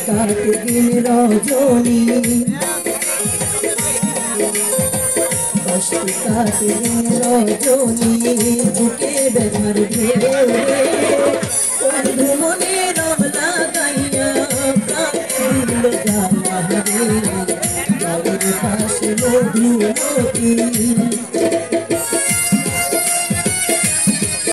কাটে দিন রজনী কষ্ট কাটে দিন রজনী বুকে ব্যথার ঢেউ রে বন্ধু মনে রব লাগাইয়া প্রাণ দিল জ্বালা রে গাড়ির পাশে মধুমতি